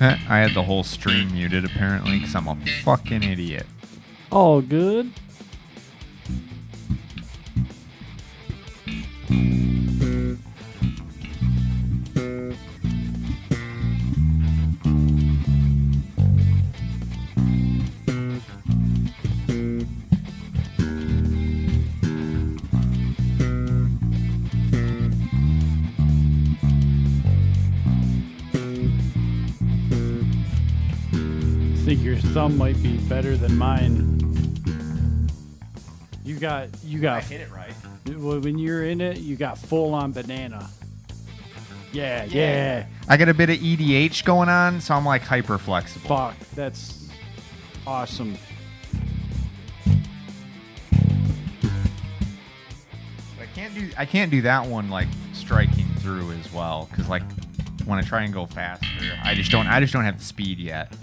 I had the whole stream muted apparently because I'm a fucking idiot. All good. I think your thumb might be better than mine. You got. I hit it right. When you're in it, you got full on banana. Yeah. I got a bit of EDH going on, so I'm like hyper flexible. Fuck, that's awesome. I can't do that one like striking through as well because like when I try and go faster, I just don't have the speed yet.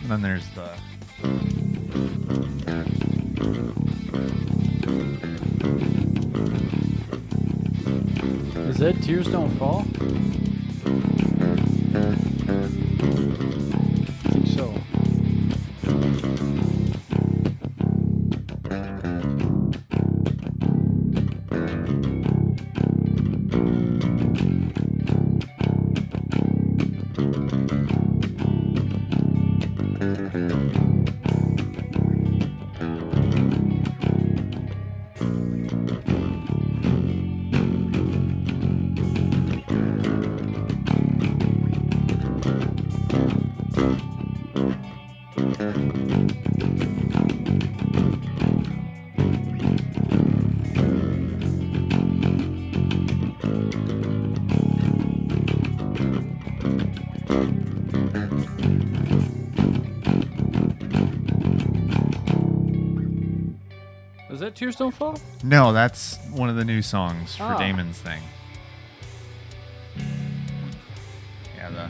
Then there's the Is that Tears Don't Fall? I think so. Is that Tears Don't Fall? No, that's one of the new songs for Ah. Damon's thing. Yeah,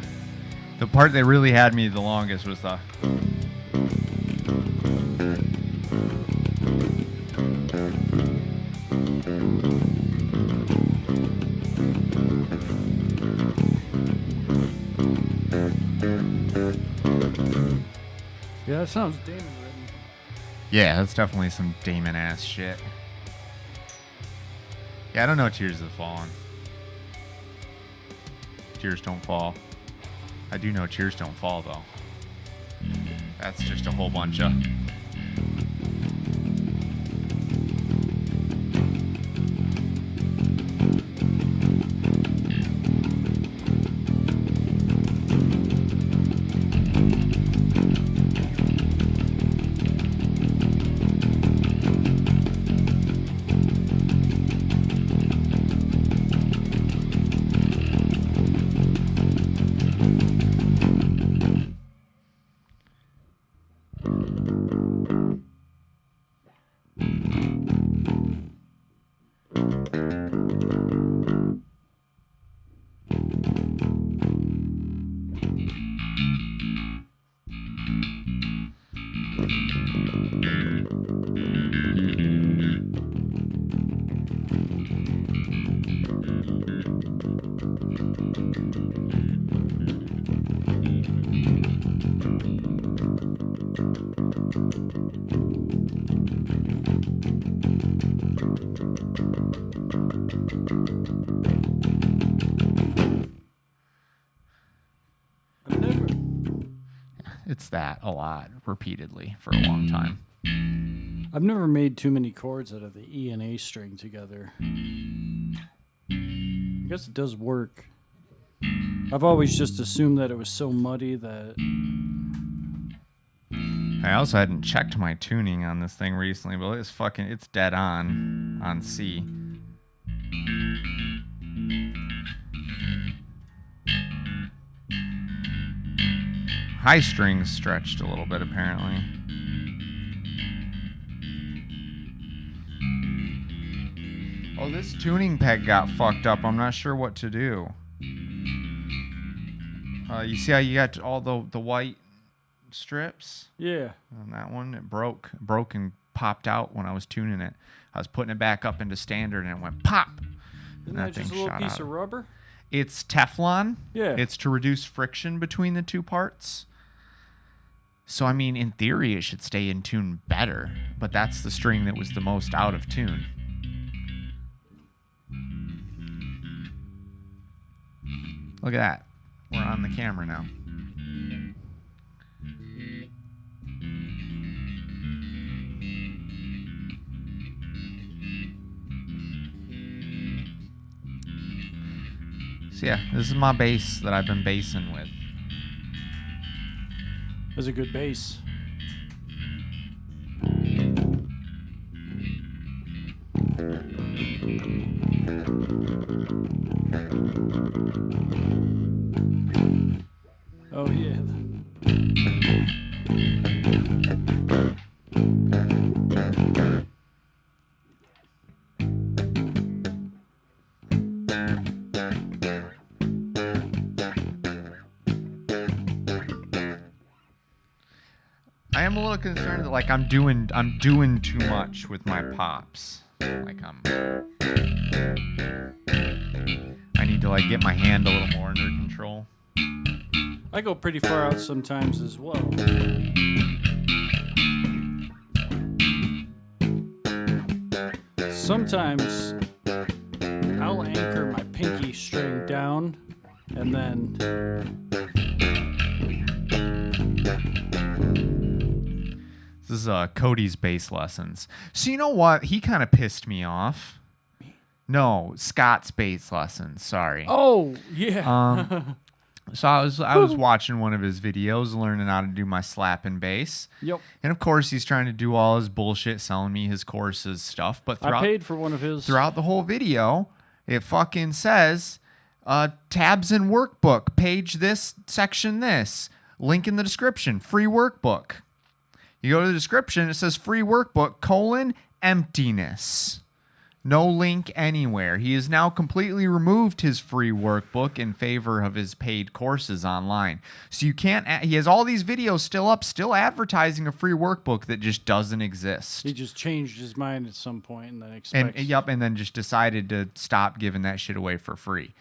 the part that really had me the longest was the Yeah, that sounds Damon written. Yeah, that's definitely some Damon ass shit. Yeah, I don't know Tears Have Fallen. Tears Don't Fall. I do know Tears Don't Fall though. That's just a whole bunch of it's that a lot repeatedly for a long time. I've never made too many chords out of the E and A string together. I guess it does work. I've always just assumed that it was so muddy that... I also hadn't checked my tuning on this thing recently, but it's dead on C. High strings stretched a little bit apparently. Oh, this tuning peg got fucked up. I'm not sure what to do. You see how you got all the white strips? Yeah. On that one, it broke and popped out when I was tuning it. I was putting it back up into standard, and it went pop. Isn't that just a little piece of rubber? It's Teflon. Yeah. It's to reduce friction between the two parts. So, I mean, in theory, it should stay in tune better. But that's the string that was the most out of tune. Look at that. We're on the camera now. So yeah, this is my bass that I've been bassing with. That's a good bass. Oh yeah. I am a little concerned that like I'm doing too much with my pops. Like I need to like get my hand a little more under control. I go pretty far out sometimes as well. Sometimes I'll anchor my pinky string down and then This is Cody's bass lessons. So you know what? He kind of pissed me off. No, Scott's bass lessons. Sorry. Oh yeah. So I was watching one of his videos, learning how to do my slapping bass. Yep. And of course, he's trying to do all his bullshit, selling me his courses stuff. But I paid for one of his. Throughout the whole video, it fucking says, tabs in workbook, page this, section this, link in the description, free workbook. You go to the description, it says free workbook, emptiness. No link anywhere. He has now completely removed his free workbook in favor of his paid courses online. So you can't, he has all these videos still up, still advertising a free workbook that just doesn't exist. He just changed his mind at some point and then expects. And then just decided to stop giving that shit away for free.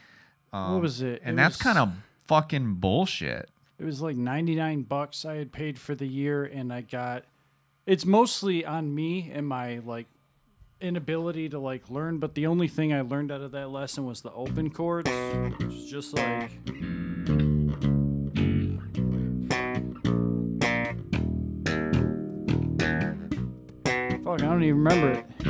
What was it? And that's kind of fucking bullshit. It was like $99 I had paid for the year, and I got. It's mostly on me and my like inability to like learn, but the only thing I learned out of that lesson was the open chords. It was just like. Fuck, I don't even remember it. Oh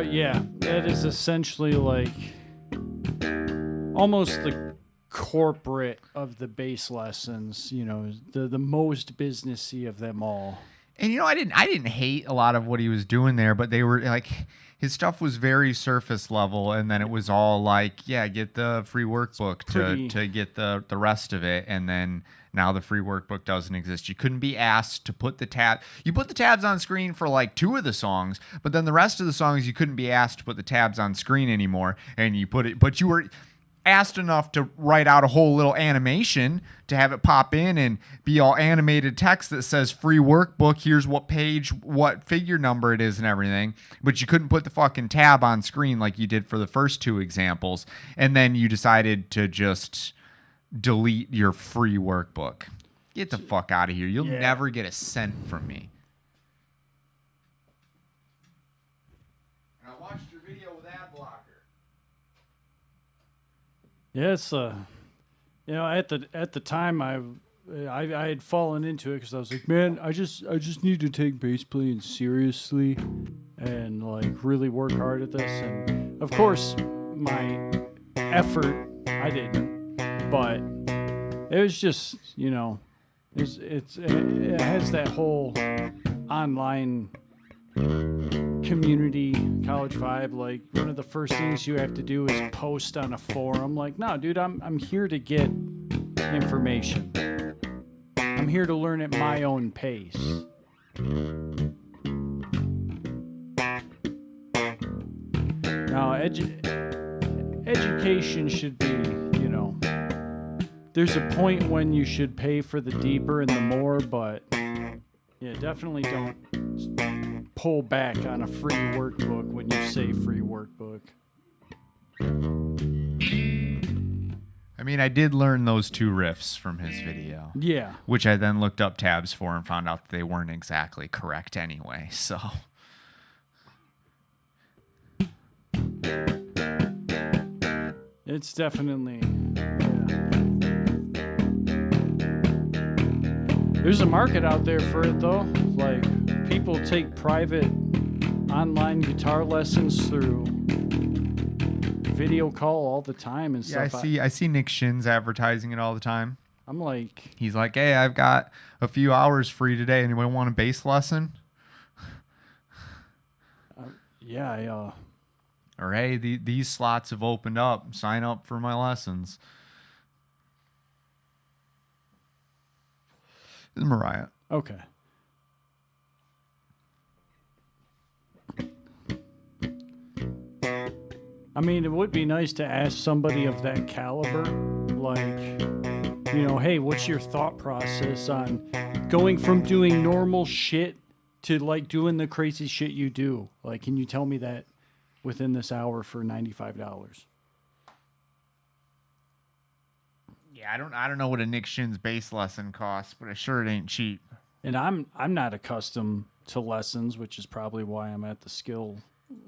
yeah. But yeah, that is essentially like almost the corporate of the bass lessons, you know, the most businessy of them all. And you know, I didn't hate a lot of what he was doing there, but they were like his stuff was very surface level, and then it was all like, yeah, get the free workbook to get the rest of it, and then now the free workbook doesn't exist. You couldn't be asked to put the tab. You put the tabs on screen for like 2 of the songs, but then the rest of the songs you couldn't be asked to put the tabs on screen anymore. And you put it, but you were asked enough to write out a whole little animation to have it pop in and be all animated text that says free workbook. Here's what page, what figure number it is and everything. But you couldn't put the fucking tab on screen like you did for the first 2 examples. And then you decided to just delete your free workbook. Get the fuck out of here. You'll never get a cent from me. And I watched your video with ad blocker. Yeah, it's you know, at the time I had fallen into it because I was like, man, I just need to take bass playing seriously and like really work hard at this. And of course, my effort, I didn't, but it was just, you know, it has that whole online community college vibe. Like, one of the first things you have to do is post on a forum. Like, no, dude, I'm here to get information. I'm here to learn at my own pace. Now, education should be, there's a point when you should pay for the deeper and the more, but yeah, definitely don't pull back on a free workbook when you say free workbook. I mean, I did learn those 2 riffs from his video. Yeah. Which I then looked up tabs for and found out that they weren't exactly correct anyway, so. It's definitely... There's a market out there for it, though. Like, people take private online guitar lessons through video call all the time and stuff. I see Nick Shin's advertising it all the time. I'm like... He's like, hey, I've got a few hours free today. Anyone want a bass lesson? Or, hey, these slots have opened up. Sign up for my lessons. This is Mariah. Okay. I mean, it would be nice to ask somebody of that caliber, like, hey, what's your thought process on going from doing normal shit to, like, doing the crazy shit you do? Like, can you tell me that within this hour for $95? Yeah, I don't know what a Nick Shin's bass lesson costs, but it sure it ain't cheap. And I'm not accustomed to lessons, which is probably why I'm at the skill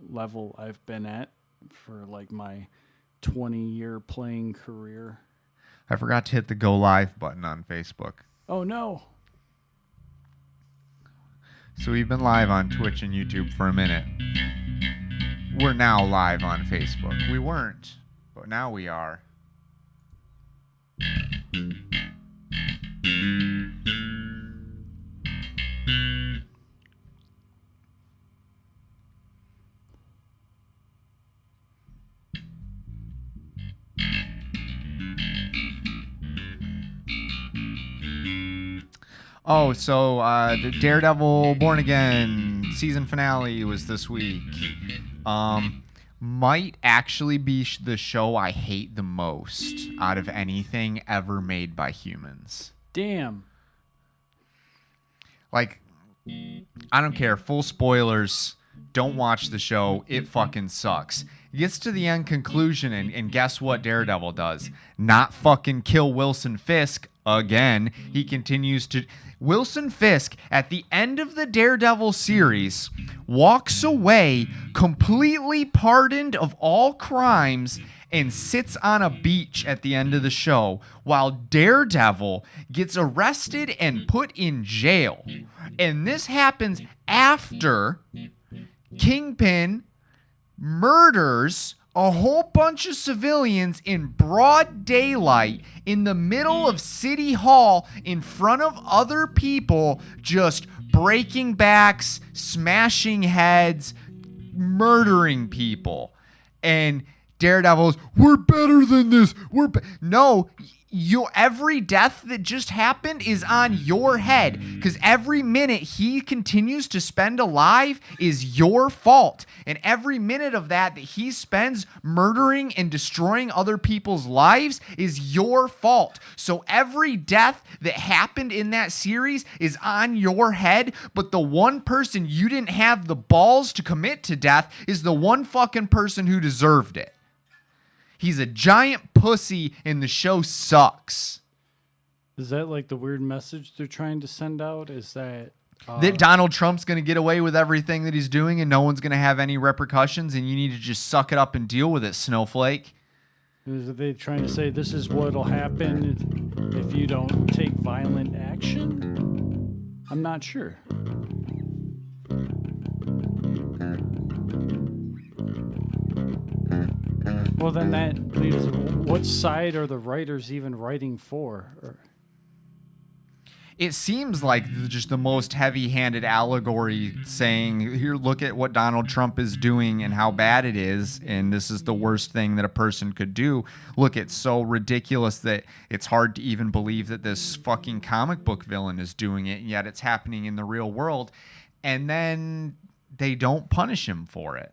level I've been at for like my 20-year playing career. I forgot to hit the go live button on Facebook. Oh no. So we've been live on Twitch and YouTube for a minute. We're now live on Facebook. We weren't, but now we are. Oh, so the Daredevil Born Again season finale was this week. Might actually be the show I hate the most out of anything ever made by humans. Damn. Like, I don't care. Full spoilers. Don't watch the show. It fucking sucks. It gets to the end conclusion, and guess what Daredevil does? Not fucking kill Wilson Fisk again. He continues to... Wilson Fisk, at the end of the Daredevil series, walks away completely pardoned of all crimes and sits on a beach at the end of the show while Daredevil gets arrested and put in jail. And this happens after Kingpin murders a whole bunch of civilians in broad daylight in the middle of City Hall in front of other people, just breaking backs, smashing heads, murdering people. And Daredevil's, we're better than this. No, every death that just happened is on your head, because every minute he continues to spend alive is your fault, and every minute of that he spends murdering and destroying other people's lives is your fault. So every death that happened in that series is on your head, but the one person you didn't have the balls to commit to death is the one fucking person who deserved it. He's a giant pussy, and the show sucks. Is that like the weird message they're trying to send out? Is that Donald Trump's going to get away with everything that he's doing, and no one's going to have any repercussions, and you need to just suck it up and deal with it, snowflake? Is they trying to say this is what'll happen if you don't take violent action? I'm not sure. Well, then that leaves, what side are the writers even writing for? it seems like just the most heavy-handed allegory saying, here, look at what Donald Trump is doing and how bad it is, and this is the worst thing that a person could do. Look, it's so ridiculous that it's hard to even believe that this fucking comic book villain is doing it, and yet it's happening in the real world. And then they don't punish him for it.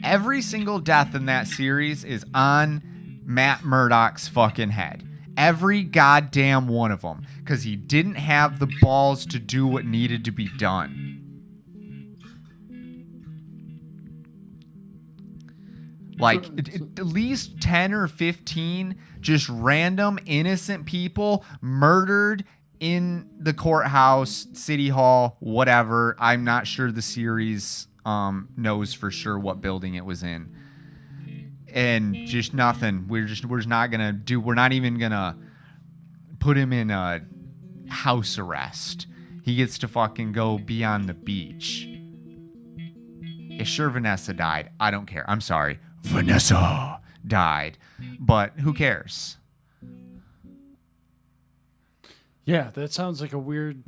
Every single death in that series is on Matt Murdock's fucking head. Every goddamn one of them. Because he didn't have the balls to do what needed to be done. Like, at least 10 or 15 just random innocent people murdered in the courthouse, city hall, whatever. I'm not sure the series knows for sure what building it was in. And just nothing. We're not even gonna put him in a house arrest. He gets to fucking go be on the beach. Yeah, sure, Vanessa died. I don't care. I'm sorry. Vanessa died. But who cares? Yeah, that sounds like a weird...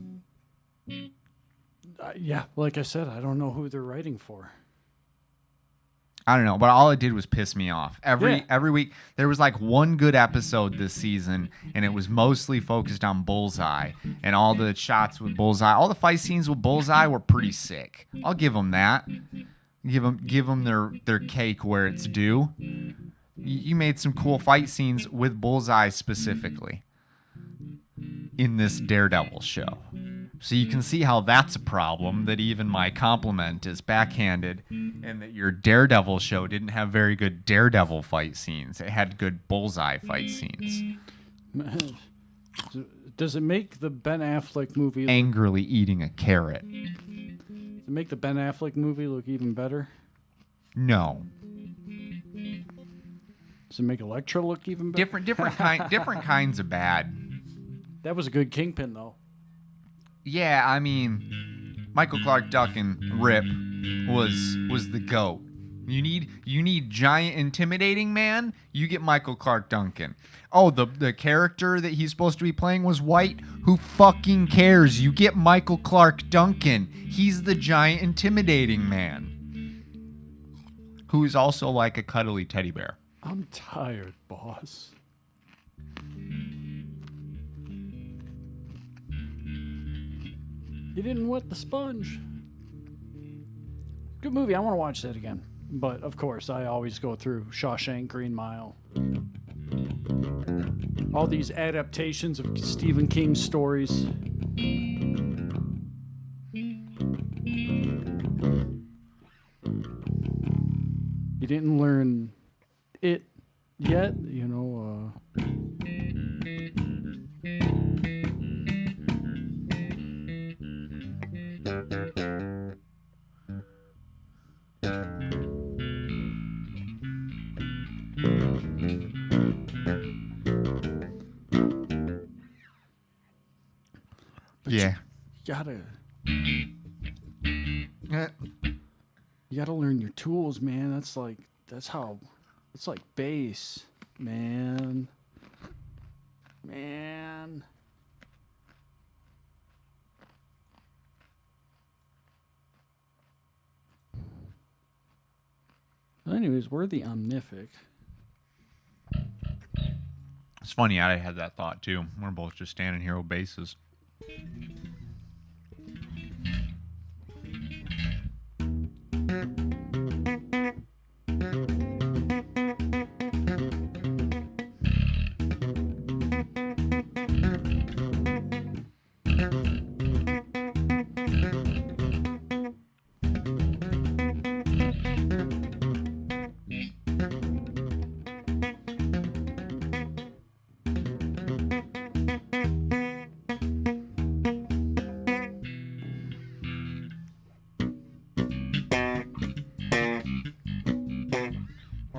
yeah, like I said, I don't know who they're writing for. I don't know, but all it did was piss me off. Every week, there was like one good episode this season, and it was mostly focused on Bullseye. And all the shots with Bullseye, all the fight scenes with Bullseye were pretty sick. I'll give them that. Give them their cake where it's due. You made some cool fight scenes with Bullseye specifically in this Daredevil show. So you can see how that's a problem, that even my compliment is backhanded, and that your Daredevil show didn't have very good Daredevil fight scenes. It had good Bullseye fight scenes. Does it make the Ben Affleck movie... Angrily eating a carrot. Does it make the Ben Affleck movie look even better? No. Does it make Elektra look even better? Different kinds of bad. That was a good Kingpin, though. Yeah, I mean, Michael Clark Duncan, Rip, was the GOAT. You need giant intimidating man, you get Michael Clark Duncan. Oh, the character that he's supposed to be playing was white? Who fucking cares? You get Michael Clark Duncan. He's the giant intimidating man. Who is also like a cuddly teddy bear. I'm tired, boss. You didn't wet the sponge. Good movie. I want to watch that again. But, of course, I always go through Shawshank, Green Mile. All these adaptations of Stephen King's stories. You didn't learn it yet, you know. Yeah. You gotta learn your tools, man. That's like bass, man. Anyways, we're the Omnific. It's funny, I had that thought too. We're both just standing here with basses.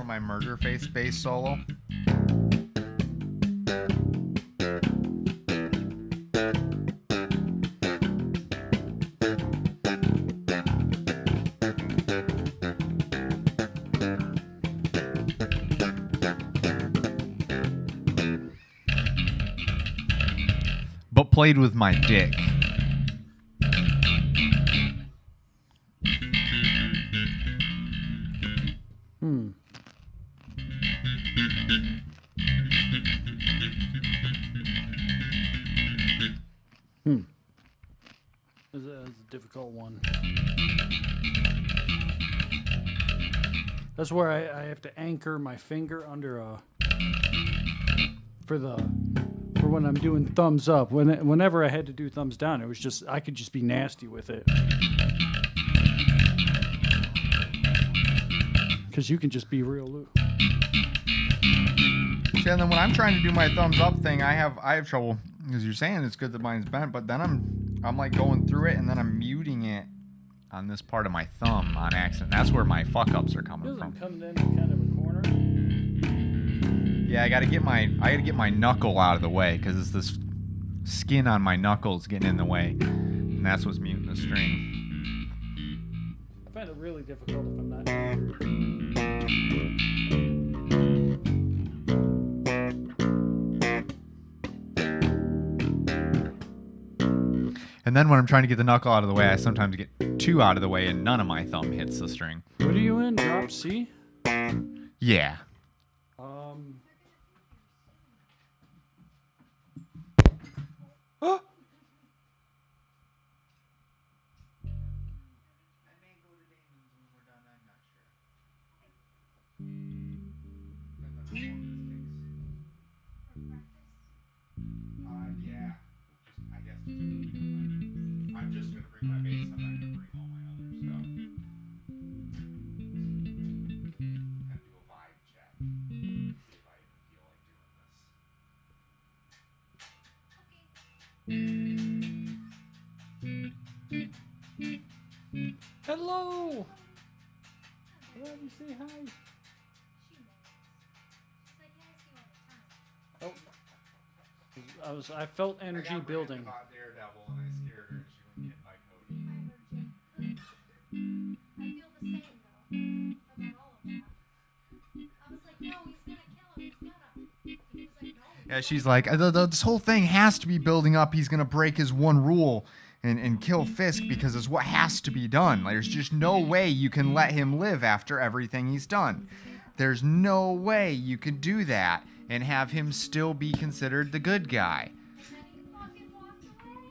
My murder face bass solo. played with my dick. That's a difficult one. That's where I have to anchor my finger under a for when I'm doing thumbs up. Whenever I had to do thumbs down, it was just I could just be nasty with it. Because you can just be real loose. See, and then when I'm trying to do my thumbs up thing, I have trouble because you're saying it's good that mine's bent, but then I'm like going through it and then I'm muting it on this part of my thumb on accident. That's where my fuck ups are coming from. Coming in kind of a corner. Yeah, I gotta get my knuckle out of the way because it's this skin on my knuckles getting in the way, and that's what's muting the string. I find it really difficult if I'm not. And then when I'm trying to get the knuckle out of the way, I sometimes get two out of the way and none of my thumb hits the string. What are you in? Drop C? Yeah. Oh! Yeah. I guess I'm just gonna bring my bass. I'm not gonna bring all my other stuff. Kind of do a vibe check. See if I even feel like doing this. Hello! Let me say hi. Oh. I felt energy building. About Daredevil and I scared her and she wouldn't get by Cody. I feel the same though about all of that. I was like, no, he's gonna kill him. He's gonna. He was like, no. Yeah, she's like, this whole thing has to be building up. He's gonna break his one rule and kill Fisk because it's what has to be done. Like, there's just no way you can let him live after everything he's done. There's no way you can do that and have him still be considered the good guy.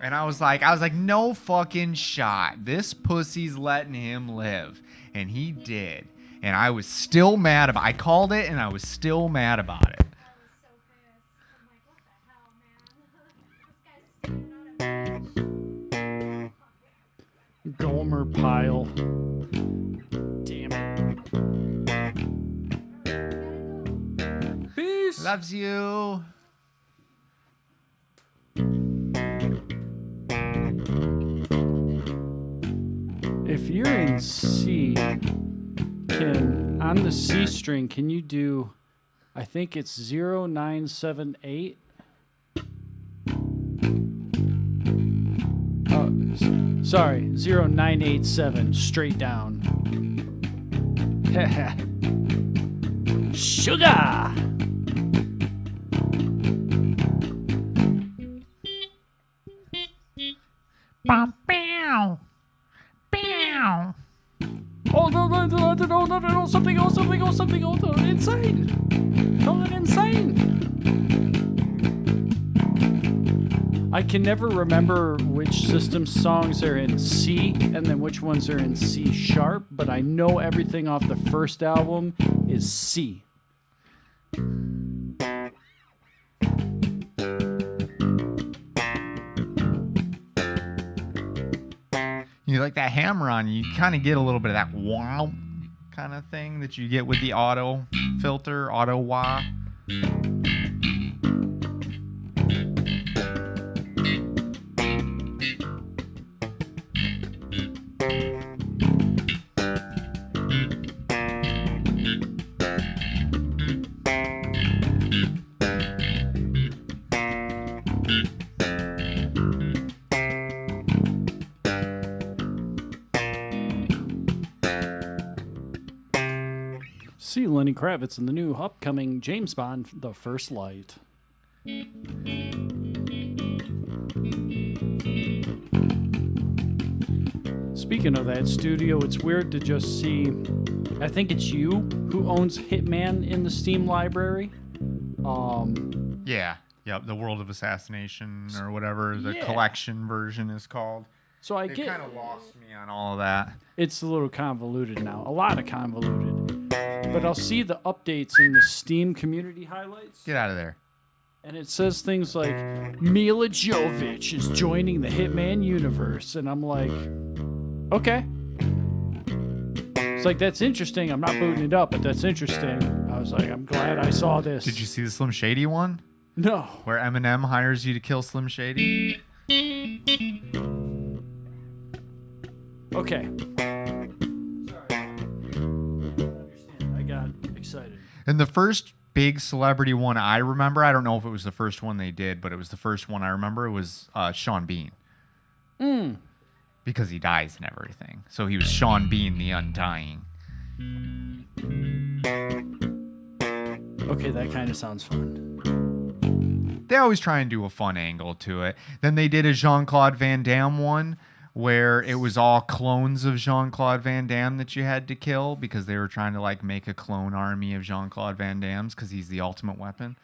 And I was like, no fucking shot. This pussy's letting him live. And he did. And I was still mad about it. I called it and I was still mad about it. I was so pissed. I'm like, what the hell, man? This guy's stealing out of my Gomer Pyle. Damn it. Peace. Loves you. If you're in C, on the C string, can you do, I think it's 0978? Oh, sorry, 0987, straight down. Sugar! Bow, bow, bow. Oh, no, something else, insane! Call it insane! I can never remember which system songs are in C and then which ones are in C sharp, but I know everything off the first album is C. You like that hammer on, you kind of get a little bit of that wow kind of thing that you get with the auto filter, auto wah. See Lenny Kravitz in the new upcoming James Bond, The First Light. Speaking of that studio, it's weird to just see. I think it's you who owns Hitman in the Steam library. Yeah. Yep. The World of Assassination or whatever the Yeah. collection version is called. So I They get kind of lost me on all of that. it's a little convoluted now, a lot of convoluted. But I'll see the updates in the Steam community highlights, Get out of there. and it says things like Mila Jovovich is joining the Hitman universe, and I'm like, okay. It's like, that's interesting. I'm not booting it up, but that's interesting. I was like, I'm glad I saw this. Did you see the Slim Shady one? No. Where Eminem hires you to kill Slim Shady? Okay. Sorry. I got excited. And the first big celebrity one I remember, I don't know if it was the first one they did, but it was the first one I remember, was Sean Bean. Because he dies and everything. So he was Sean Bean the Undying. Okay, that kind of sounds fun. They always try and do a fun angle to it. Then they did a Jean-Claude Van Damme one where it was all clones of Jean-Claude Van Damme that you had to kill because they were trying to like make a clone army of Jean-Claude Van Damme's because he's the ultimate weapon.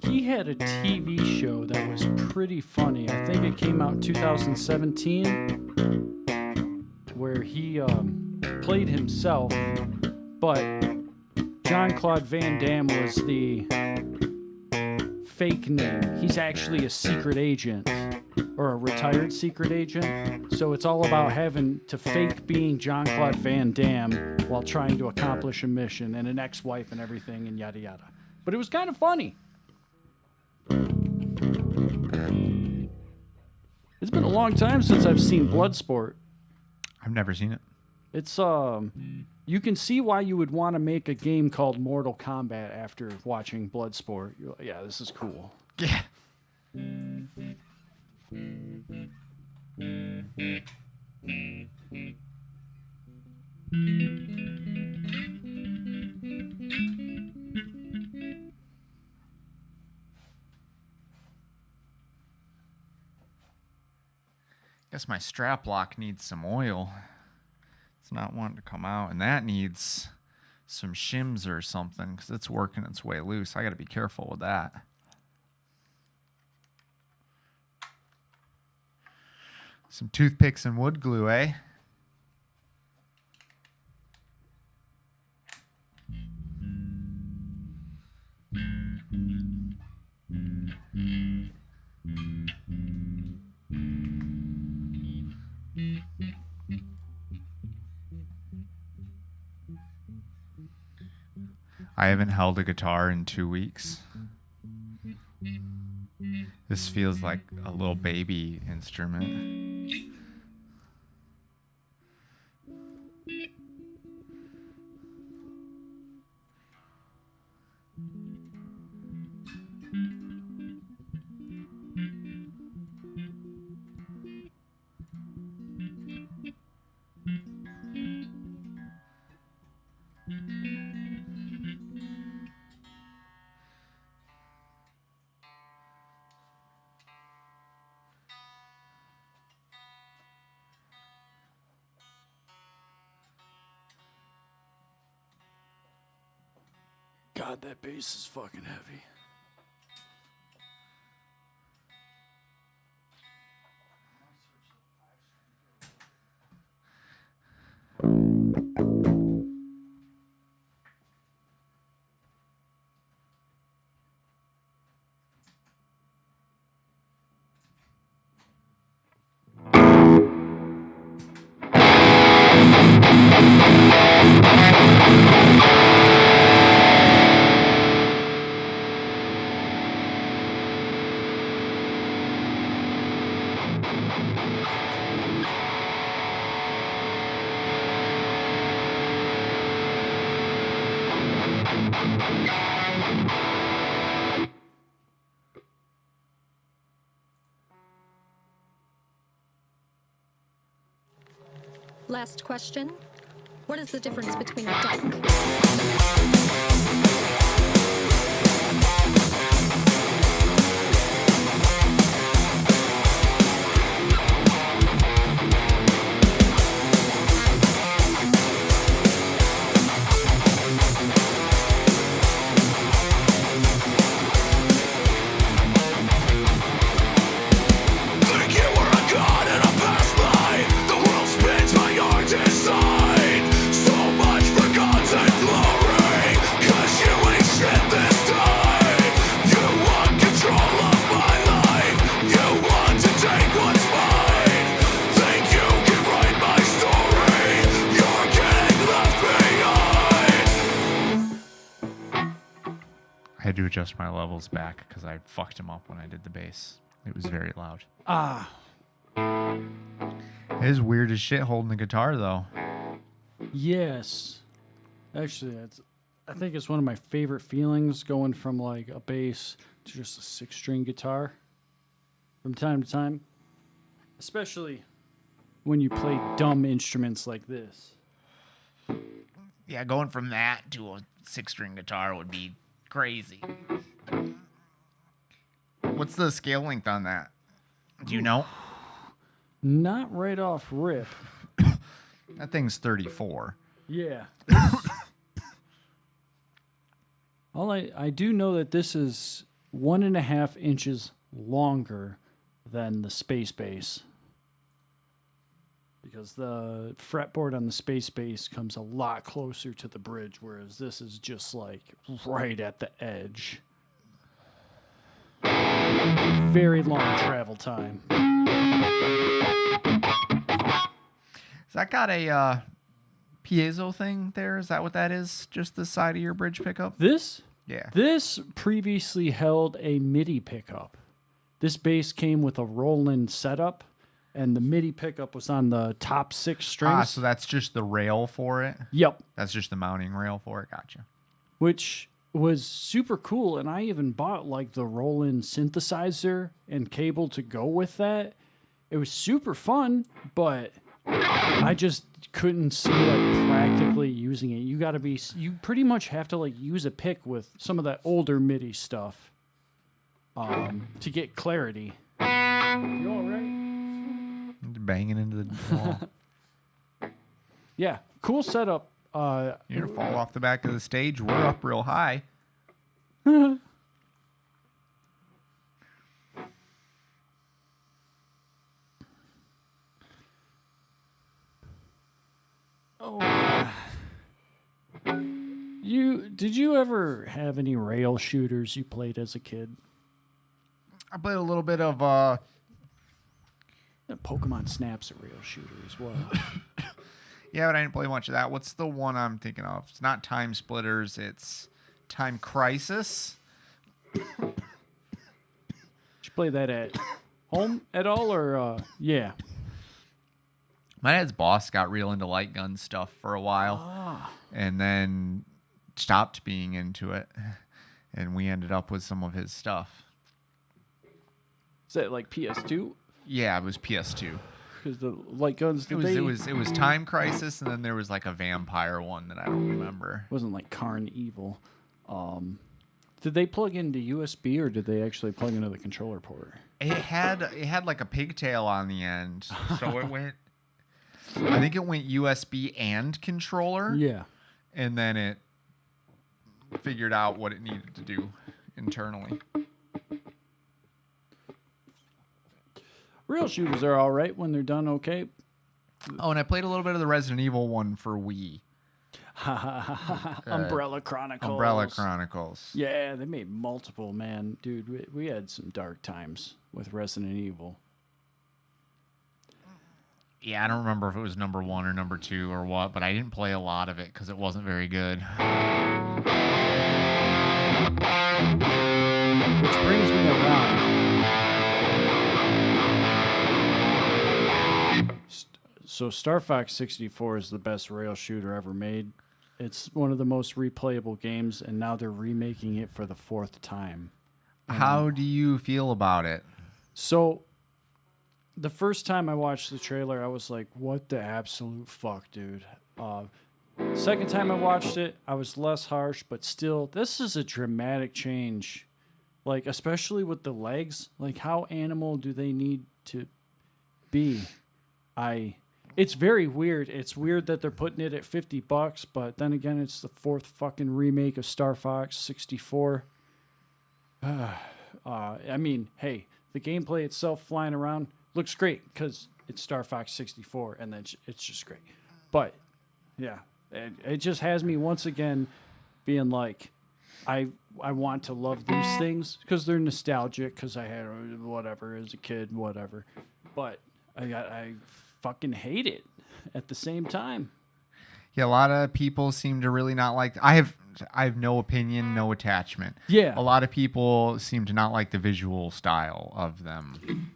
He had a TV show that was pretty funny. I think it came out in 2017 where he played himself, but Jean-Claude Van Damme was the fake name. He's actually a secret agent or a retired secret agent. So it's all about having to fake being Jean-Claude Van Damme while trying to accomplish a mission and an ex-wife and everything and yada yada. But it was kind of funny. It's been a long time since I've seen Bloodsport. I've never seen it. It's you can see why you would want to make a game called Mortal Kombat after watching Bloodsport. You're like, yeah, this is cool. Yeah. Guess my strap lock needs some oil. It's not wanting to come out, and that needs some shims or something because it's working its way loose. I got to be careful with that. Some toothpicks and wood glue, eh? I haven't held a guitar in 2 weeks. This feels like a little baby instrument. God, that bass is fucking heavy. Last question. What is the difference between a duck? had to adjust my levels back because I fucked him up when I did the bass. It was very loud. Ah. It is weird as shit holding the guitar, though. Yes. Actually, I think it's one of my favorite feelings going from like a bass to just a 6-string guitar from time to time. Especially when you play dumb instruments like this. Yeah, going from that to a 6-string guitar would be crazy. What's the scale length on that? Do you know? Not right off rip. That thing's 34. Yeah. I do know that this is 1.5 inches longer than the space bass. Because the fretboard on the space bass comes a lot closer to the bridge, whereas this is just like right at the edge. Very long travel time. Has that got a piezo thing there? Is that what that is? Just the side of your bridge pickup? This Yeah. previously held a MIDI pickup. This bass came with a Roland setup, and the MIDI pickup was on the top 6 strings. So that's just the rail for it? Yep. That's just the mounting rail for it? Gotcha. Which was super cool, and I even bought like the Roland synthesizer and cable to go with that. It was super fun, but I just couldn't see like practically using it. You pretty much have to like use a pick with some of that older MIDI stuff to get clarity. You all right? Banging into the wall. Yeah, cool setup. You're going to fall off the back of the stage. We're up real high. Did you ever have any rail shooters you played as a kid? I played a little bit of Pokemon Snap's a rail shooter as well. yeah, but I didn't play much of that. What's the one I'm thinking of? It's not Time Splitters. It's Time Crisis. Did you play that at home at all, or yeah? My dad's boss got real into light gun stuff for a while, and then stopped being into it, and we ended up with some of his stuff. Is that like PS2? Yeah, it was PS2. Because the light guns, It was Time Crisis, and then there was like a vampire one that I don't remember. Wasn't like Carn Evil. Did they plug into USB, or did they actually plug into the controller port? It had like a pigtail on the end, so it went. I think it went USB and controller. Yeah. And then it figured out what it needed to do internally. Real shooters are all right when they're done okay. Oh, and I played a little bit of the Resident Evil one for Wii. Umbrella Chronicles. Umbrella Chronicles. Yeah, they made multiple, man. Dude, we had some dark times with Resident Evil. Yeah, I don't remember if it was number 1 or number 2 or what, but I didn't play a lot of it because it wasn't very good. Which brings me around. So Star Fox 64 is the best rail shooter ever made. It's one of the most replayable games, and now they're remaking it for the 4th time. How do you feel about it? So, the first time I watched the trailer, I was like, what the absolute fuck, dude? Second time I watched it, I was less harsh, but still, this is a dramatic change. Like, especially with the legs. Like, how animal do they need to be? It's very weird. It's weird that they're putting it at $50, but then again, it's the 4th fucking remake of Star Fox 64. I mean, hey, the gameplay itself flying around looks great because it's Star Fox 64, and then it's just great. But, yeah, it just has me once again being like, I want to love these things because they're nostalgic, because I had whatever as a kid, whatever. But I fucking hate it at the same time. Yeah, a lot of people seem to really not like. I have I have no opinion, no attachment. Yeah. A lot of people seem to not like the visual style of them.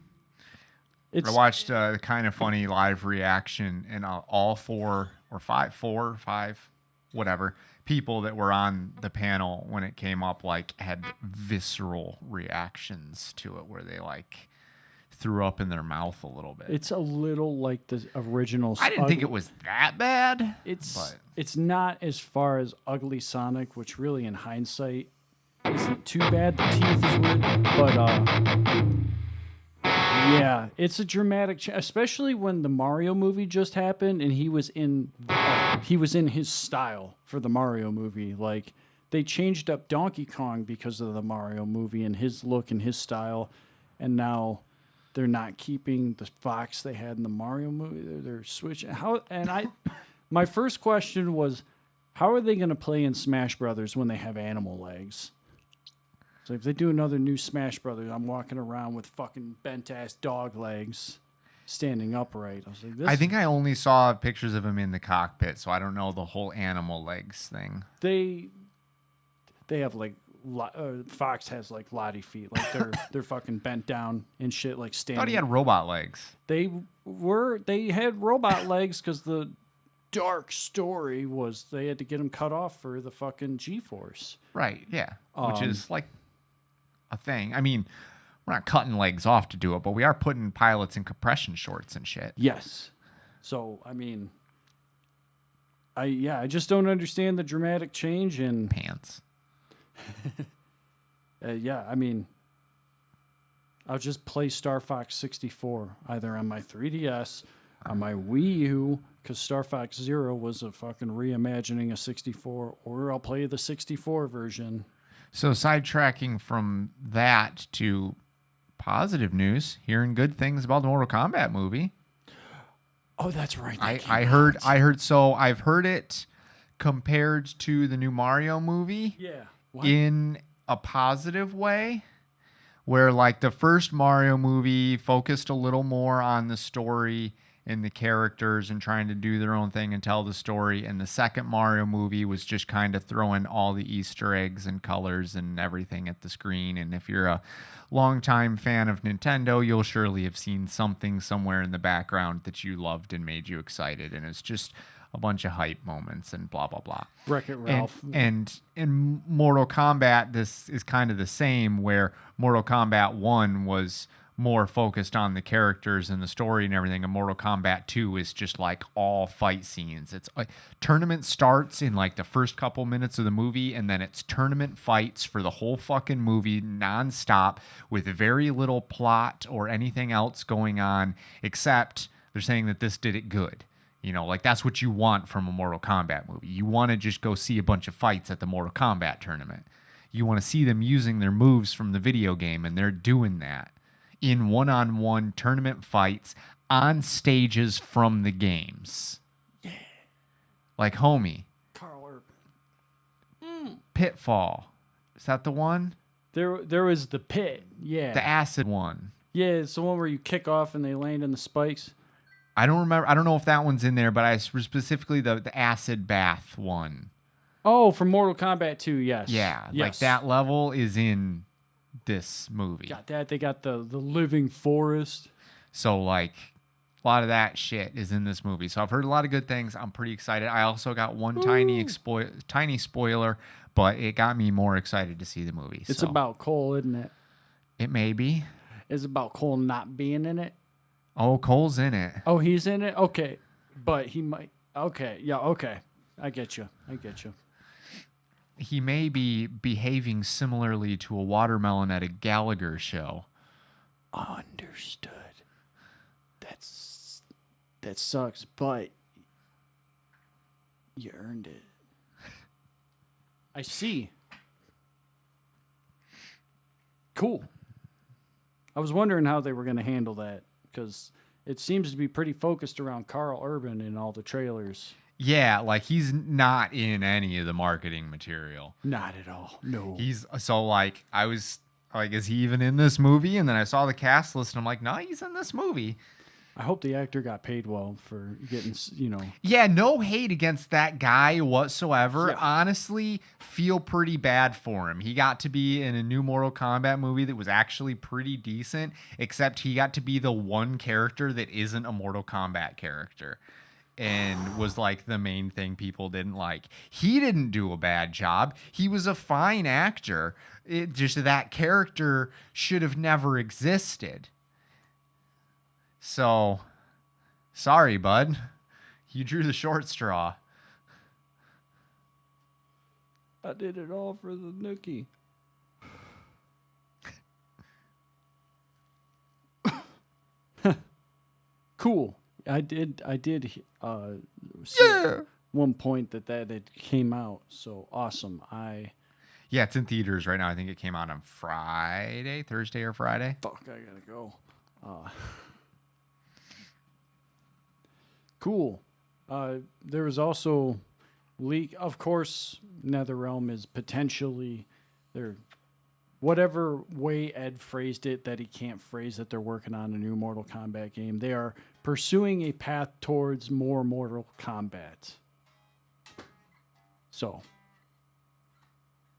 I watched a kind of funny live reaction, and all four or five, whatever, people that were on the panel when it came up, like, had visceral reactions to it where they, like, threw up in their mouth a little bit. It's a little like the original. I didn't think it was that bad. It's not as far as Ugly Sonic, which really, in hindsight, isn't too bad. The teeth is weird, but yeah, it's a dramatic change, especially when the Mario movie just happened and he was in his style for the Mario movie. Like, they changed up Donkey Kong because of the Mario movie and his look and his style, and now they're not keeping the fox they had in the Mario movie. They're switching. My first question was, how are they going to play in Smash Brothers when they have animal legs? So if they do another new Smash Brothers, I'm walking around with fucking bent ass dog legs, standing upright. I was like, I think I only saw pictures of him in the cockpit, so I don't know the whole animal legs thing. They have like Fox has like Lottie feet, like they're fucking bent down and shit, like standing. I thought he had robot legs. They had robot legs because the dark story was they had to get him cut off for the fucking G-force. Right, yeah. Which is like a thing. I mean, we're not cutting legs off to do it, but we are putting pilots in compression shorts and shit. Yes. So, I mean, I just don't understand the dramatic change in pants. Yeah, I mean, I'll just play Star Fox 64 either on my 3DS, on my Wii U, because Star Fox Zero was a fucking reimagining of 64, or I'll play the 64 version. So sidetracking from that to positive news, hearing good things about the Mortal Kombat movie. Oh, that's right. I've heard it compared to the new Mario movie. Yeah. What? In a positive way, where like the first Mario movie focused a little more on the story and the characters and trying to do their own thing and tell the story, and the second Mario movie was just kind of throwing all the Easter eggs and colors and everything at the screen. And if you're a longtime fan of Nintendo, you'll surely have seen something somewhere in the background that you loved and made you excited, and it's just a bunch of hype moments and blah blah blah. Wreck-It Ralph. And in Mortal Kombat, this is kind of the same, where Mortal Kombat 1 was more focused on the characters and the story and everything, and Mortal Kombat 2 is just like all fight scenes. It's like tournament starts in like the first couple minutes of the movie, and then it's tournament fights for the whole fucking movie nonstop with very little plot or anything else going on, except they're saying that this did it good. You know, like that's what you want from a Mortal Kombat movie. You want to just go see a bunch of fights at the Mortal Kombat tournament. You want to see them using their moves from the video game, and they're doing that in one-on-one tournament fights on stages from the games. Yeah. Like, homie. Carl Urban. Pitfall. Is that the one? There was the pit. Yeah. The acid one. Yeah, it's the one where you kick off and they land in the spikes. I don't remember. I don't know if that one's in there, but I specifically the acid bath one. Oh, from Mortal Kombat 2, yes. Yeah, yes. like that level is in this movie. Got that. They got the living forest. So like a lot of that shit is in this movie. So I've heard a lot of good things. I'm pretty excited. I also got one tiny spoiler, but it got me more excited to see the movie. It's about Cole, isn't it? It may be. It's about Cole not being in it. Oh, Cole's in it. Oh, he's in it? Okay. But he might. Okay. Yeah, okay. I get you. He may be behaving similarly to a watermelon at a Gallagher show. Understood. That sucks, but you earned it. I see. Cool. I was wondering how they were going to handle that, because it seems to be pretty focused around Carl Urban in all the trailers. Yeah, like he's not in any of the marketing material. Not at all. No. He's so like I was like, is he even in this movie? And then I saw the cast list and I'm like, no, he's in this movie. I hope the actor got paid well for getting, Yeah, no hate against that guy whatsoever. Yeah. Honestly, feel pretty bad for him. He got to be in a new Mortal Kombat movie that was actually pretty decent, except he got to be the one character that isn't a Mortal Kombat character. And was like the main thing people didn't like. He didn't do a bad job. He was a fine actor. It just that character should have never existed. So, sorry, bud. You drew the short straw. I did it all for the nookie. Cool. I did see at one point that had came out. So awesome. Yeah, it's in theaters right now. I think it came out on Thursday or Friday. Fuck, I gotta go. Cool. There was also leak. Of course, NetherRealm is potentially there. Whatever way Ed phrased it, that he can't phrase that they're working on a new Mortal Kombat game. They are pursuing a path towards more Mortal Kombat. So,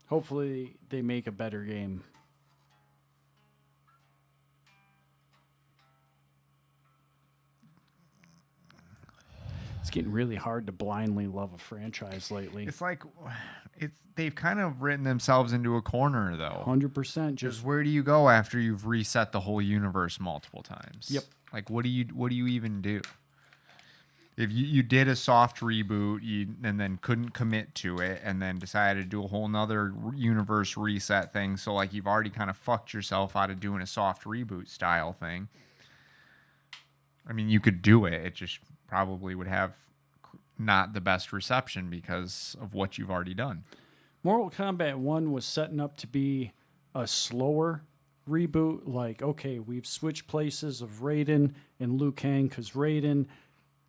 hopefully they make a better game. It's getting really hard to blindly love a franchise lately. It's like they've kind of written themselves into a corner though. 100%. Just where do you go after you've reset the whole universe multiple times? Yep. Like what do you even do? If you did a soft reboot and then couldn't commit to it and then decided to do a whole nother universe reset thing, so like you've already kind of fucked yourself out of doing a soft reboot style thing. I mean, you could do it. It just probably would have not the best reception because of what you've already done. Mortal Kombat 1 was setting up to be a slower reboot. Like, okay, we've switched places of Raiden and Liu Kang because Raiden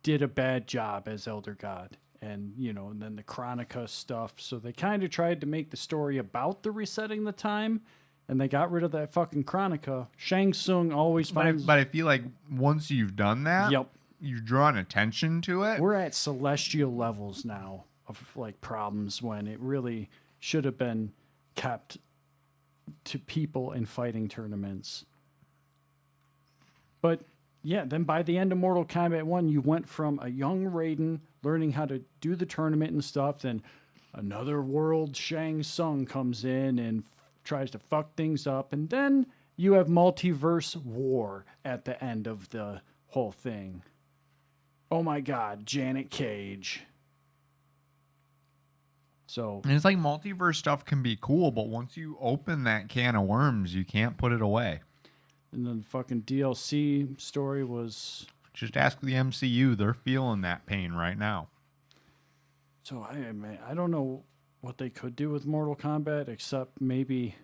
did a bad job as Elder God. And, and then the Chronica stuff. So they kind of tried to make the story about the resetting the time. And they got rid of that fucking Chronica. Shang Tsung always finds... But I feel like once you've done that, Yep. You've drawn attention to it. We're at celestial levels now of like problems when it really should have been kept to people in fighting tournaments. But yeah, then by the end of Mortal Kombat 1, you went from a young Raiden learning how to do the tournament and stuff, then another world Shang Tsung comes in and tries to fuck things up, and then you have multiverse war at the end of the whole thing. Oh my God, Janet Cage. So and it's like multiverse stuff can be cool, but once you open that can of worms, you can't put it away. And then the fucking DLC story was... Just ask the MCU. They're feeling that pain right now. So I don't know what they could do with Mortal Kombat except maybe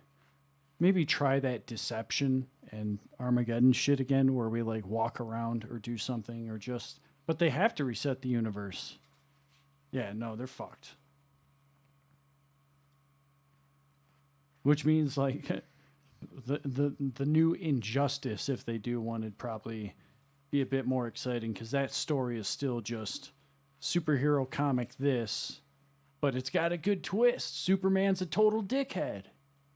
try that Deception and Armageddon shit again where we like walk around or do something or just... But they have to reset the universe. Yeah, no, they're fucked. Which means like the new Injustice, if they do one, it'd probably be a bit more exciting because that story is still just superhero comic this, but it's got a good twist. Superman's a total dickhead.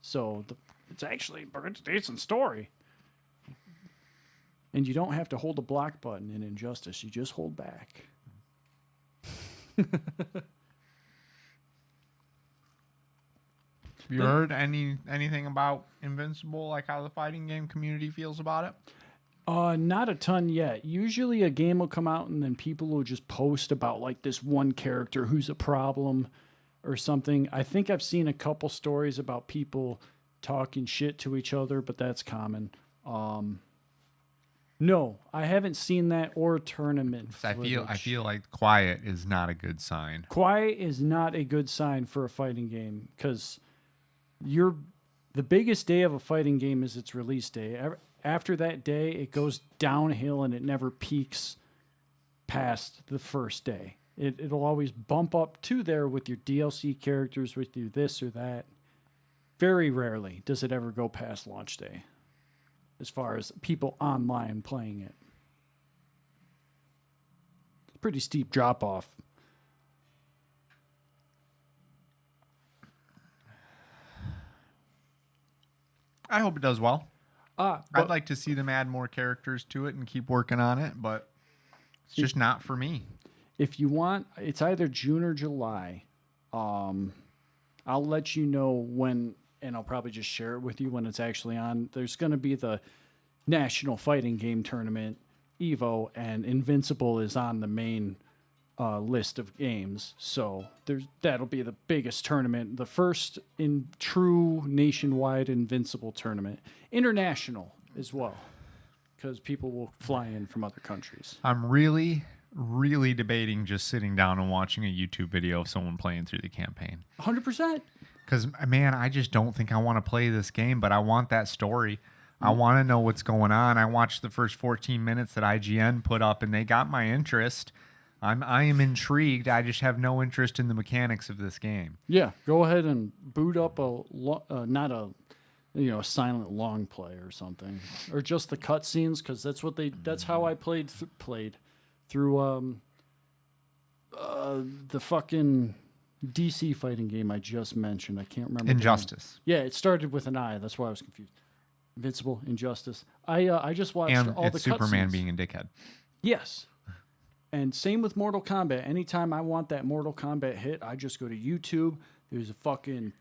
So it's actually a decent story. And you don't have to hold the block button in Injustice. You just hold back. Have you heard anything about Invincible, like how the fighting game community feels about it? Not a ton yet. Usually a game will come out and then people will just post about like this one character who's a problem or something. I think I've seen a couple stories about people talking shit to each other, but that's common. No, I haven't seen that or tournament footage. I feel like quiet is not a good sign. Quiet is not a good sign for a fighting game because the biggest day of a fighting game is its release day. After that day, it goes downhill and it never peaks past the first day. It'll always bump up to there with your DLC characters, with your this or that. Very rarely does it ever go past launch day as far as people online playing it. pretty steep drop off. I hope it does well. But I'd like to see them add more characters to it and keep working on it, but it's just not for me. if you want, it's either June or July. I'll let you know when, and I'll probably just share it with you when it's actually on. There's going to be the National Fighting Game Tournament, EVO, and Invincible is on the main list of games. So that'll be the biggest tournament, the first in true nationwide Invincible tournament, international as well, because people will fly in from other countries. I'm really debating just sitting down and watching a YouTube video of someone playing through the campaign. 100%. Because, man, I just don't think I want to play this game, but I want that story. I want to know what's going on. I watched the first 14 minutes that IGN put up, and they got my interest. I am intrigued. I just have no interest in the mechanics of this game. Yeah, go ahead and boot up not a silent long play or something, or just the cutscenes, because that's how I played through the fucking DC fighting game I just mentioned. I can't remember. Injustice. Yeah, it started with an I. That's why I was confused. Invincible, Injustice. I just watched And all the it's Superman cutscenes. being a dickhead. Yes. And same with Mortal Kombat. Anytime I want that Mortal Kombat hit, I just go to YouTube. There's a fucking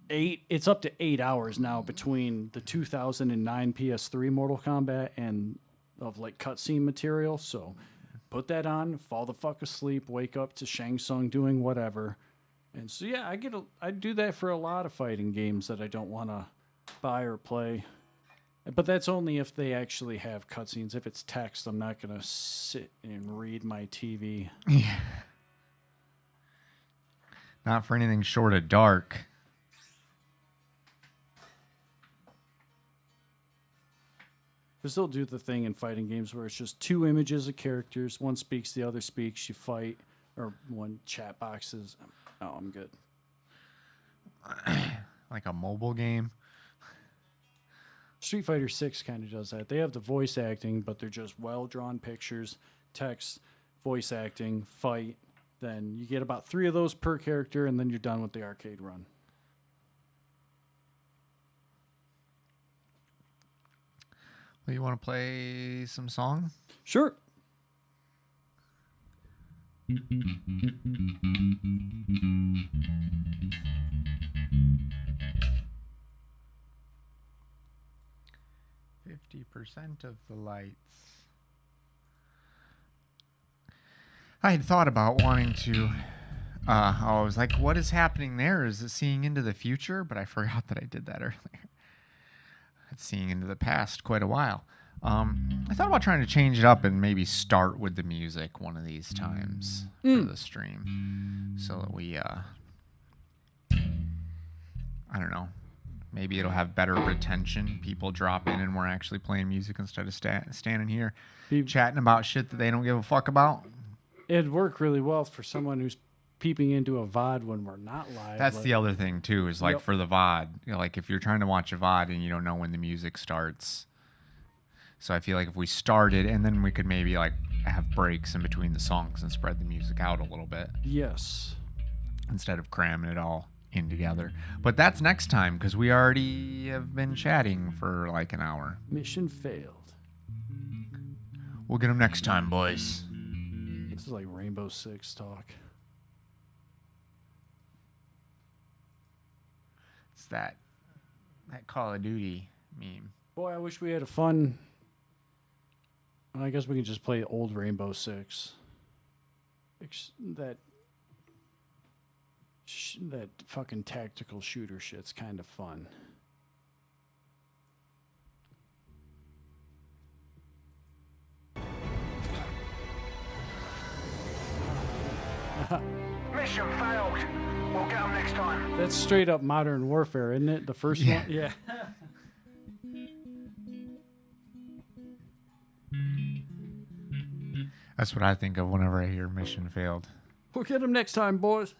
it's up to 8 hours now between the 2009 PS3 Mortal Kombat and of like cutscene material. So put that on, fall the fuck asleep, wake up to Shang Tsung doing whatever. And so yeah, I do that for a lot of fighting games that I don't want to buy or play. But that's only if they actually have cutscenes. If it's text, I'm not going to sit and read my TV. Yeah. Not for anything short of dark. Because they'll do the thing in fighting games where it's just two images of characters. One speaks, the other speaks. You fight. Or one chat boxes. Oh, I'm good. Like a mobile game. Street Fighter 6 kind of does that. They have the voice acting, but they're just well-drawn pictures, text, voice acting, fight. Then you get about 3 of those per character, and then you're done with the arcade run. Well, you want to play some song? Sure. %50 of the lights. I had thought about wanting to. I was like, what is happening there? Is it seeing into the future? But I forgot that I did that earlier. It's seeing into the past quite a while. I thought about trying to change it up and maybe start with the music one of these times for the stream, so that we, I don't know, maybe it'll have better retention. People drop in and we're actually playing music instead of standing here chatting about shit that they don't give a fuck about. It'd work really well for someone who's peeping into a VOD when we're not live. That's the other thing too, is like Yep. for the VOD, like if you're trying to watch a VOD and you don't know when the music starts. So I feel like if we started and then we could maybe like have breaks in between the songs and spread the music out a little bit Yes. instead of cramming it all in together. But that's next time because we already have been chatting for like an hour. Mission failed. We'll get them next time, boys. This is like Rainbow Six talk. It's that Call of Duty meme. Boy, I wish we had a fun. I guess we can just play old Rainbow Six. That fucking tactical shooter shit's kind of fun. Mission failed. We'll get them next time. That's straight up Modern Warfare, isn't it? The first one? Yeah. That's what I think of whenever I hear mission failed. We'll get them next time, boys.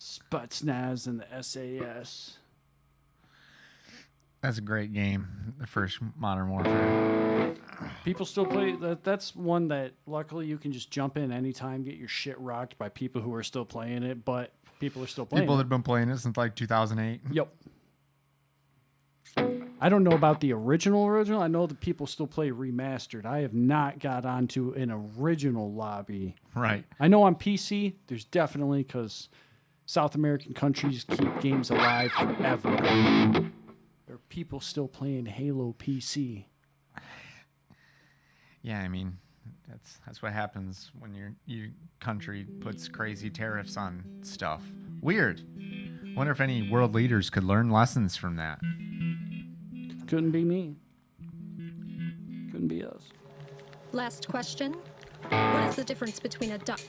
Spetsnaz and the SAS. That's a great game. The first Modern Warfare. People still play that. That's one that luckily you can just jump in anytime, get your shit rocked by people who are still playing it, but people are still playing People it. that have been playing it since like 2008. Yep. I don't know about the original. I know that people still play remastered. I have not got onto an original lobby. Right. I know on PC, there's definitely, because South American countries keep games alive forever. There are people still playing Halo PC. Yeah, I mean, that's what happens when your country puts crazy tariffs on stuff. Weird. Wonder if any world leaders could learn lessons from that. Couldn't be me. Couldn't be us. Last question. What is the difference between a duck?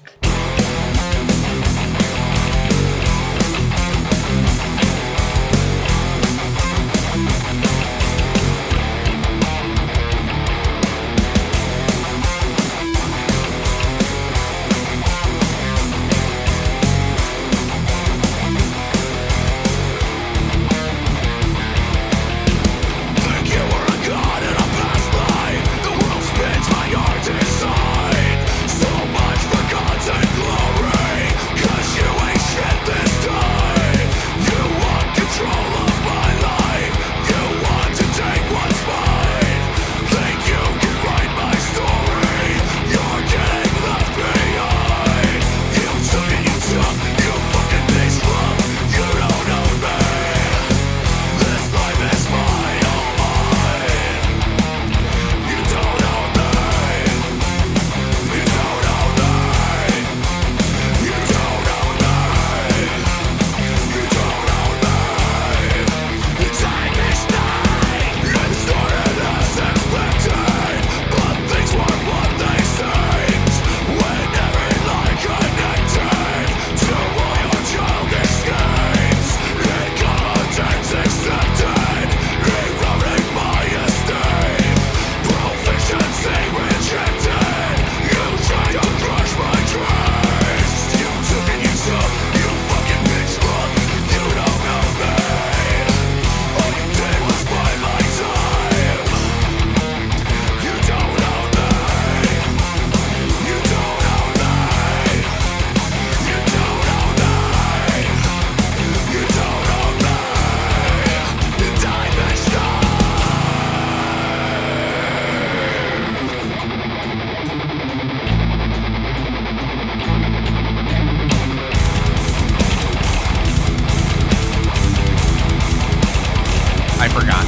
I forgot.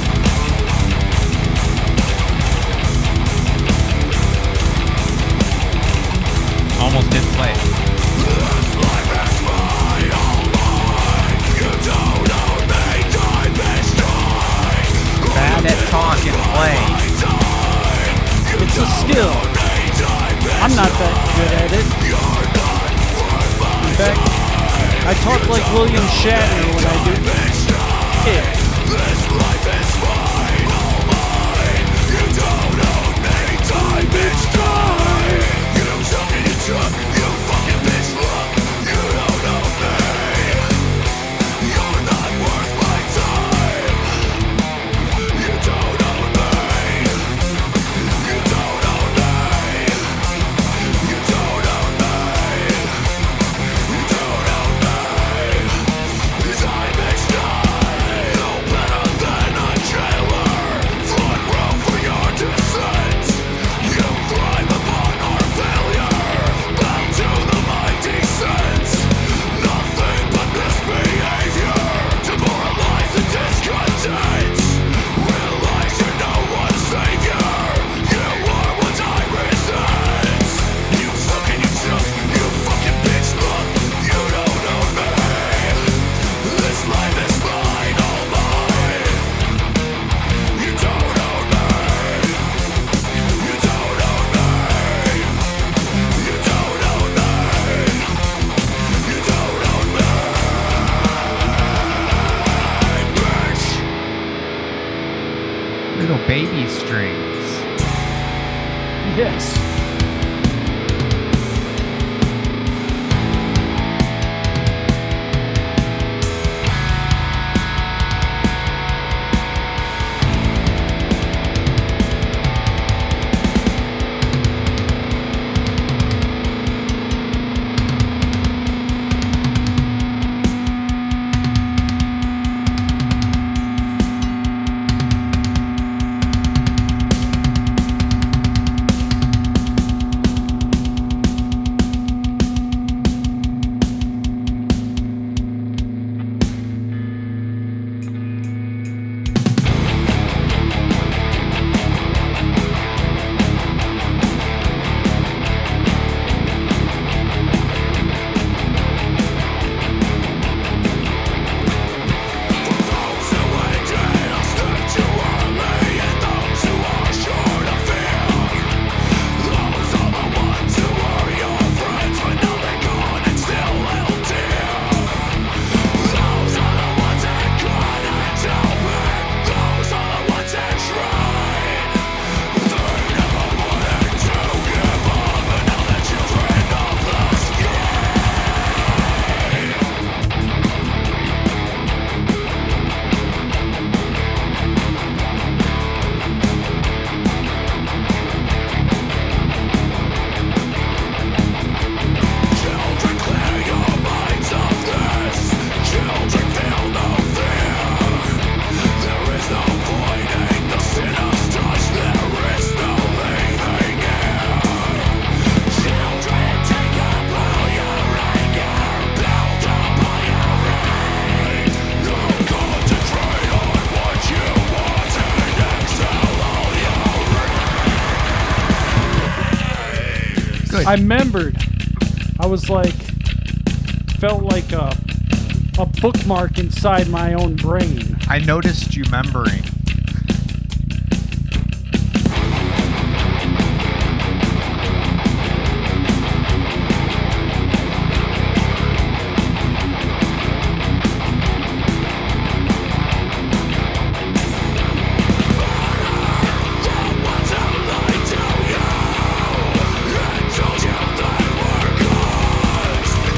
Almost did play. Bad at talk and play. It's a skill. I'm not that good at it. In fact, I talk like William Shatner when I do. Yeah. This life is mine, all mine. You don't own me, time is time. You took and you took, you fucking bitch, look. You don't own me. You're not worth my time. You don't own me. You don't own me. You don't own me. You don't own me. Time is time. Front row for your descent. You thrive I remembered. I was like, felt like a bookmark inside my own brain. I noticed you membering.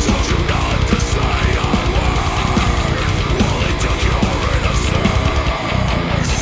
Told you not to say a word. Only took your innocence.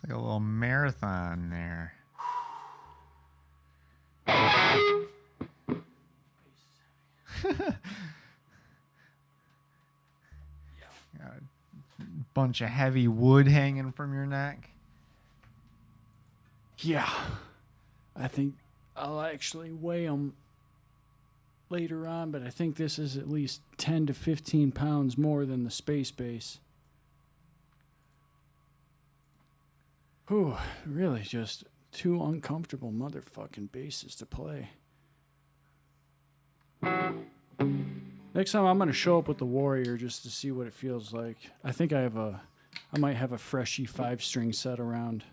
like a little marathon there. Got a bunch of heavy wood hanging from your neck. Yeah. I think I'll actually weigh them later on, but I think this is at least 10 to 15 pounds more than the space base. Whew, really just two uncomfortable motherfucking bases to play. Next time I'm going to show up with the Warrior just to see what it feels like. I think I might have a freshy 5-string set around.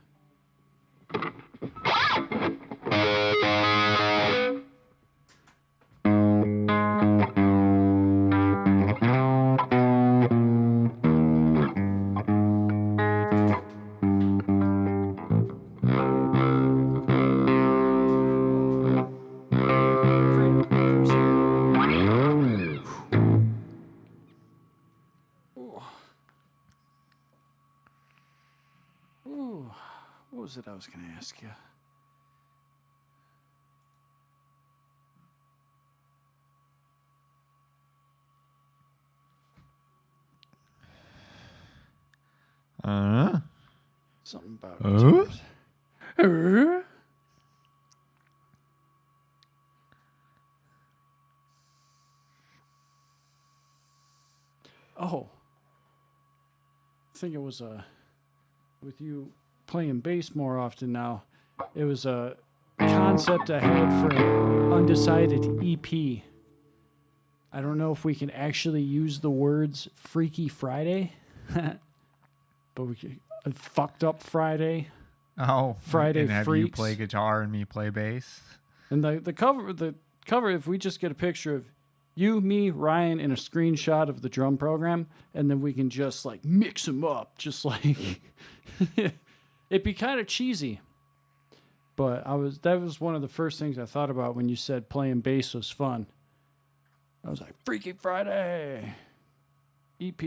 What was it I was going to ask you? Something about guitars. Oh. I think it was with you playing bass more often now. It was a concept I had for an Undecided EP. I don't know if we can actually use the words Freaky Friday, but we could Fucked Up Friday. Oh, Friday and have Freaks. you play guitar and me play bass? And the cover, if we just get a picture of you, me, Ryan, and a screenshot of the drum program, and then we can just like mix them up, just like it'd be kind of cheesy. But that was one of the first things I thought about when you said playing bass was fun. I was like, Freaky Friday EP.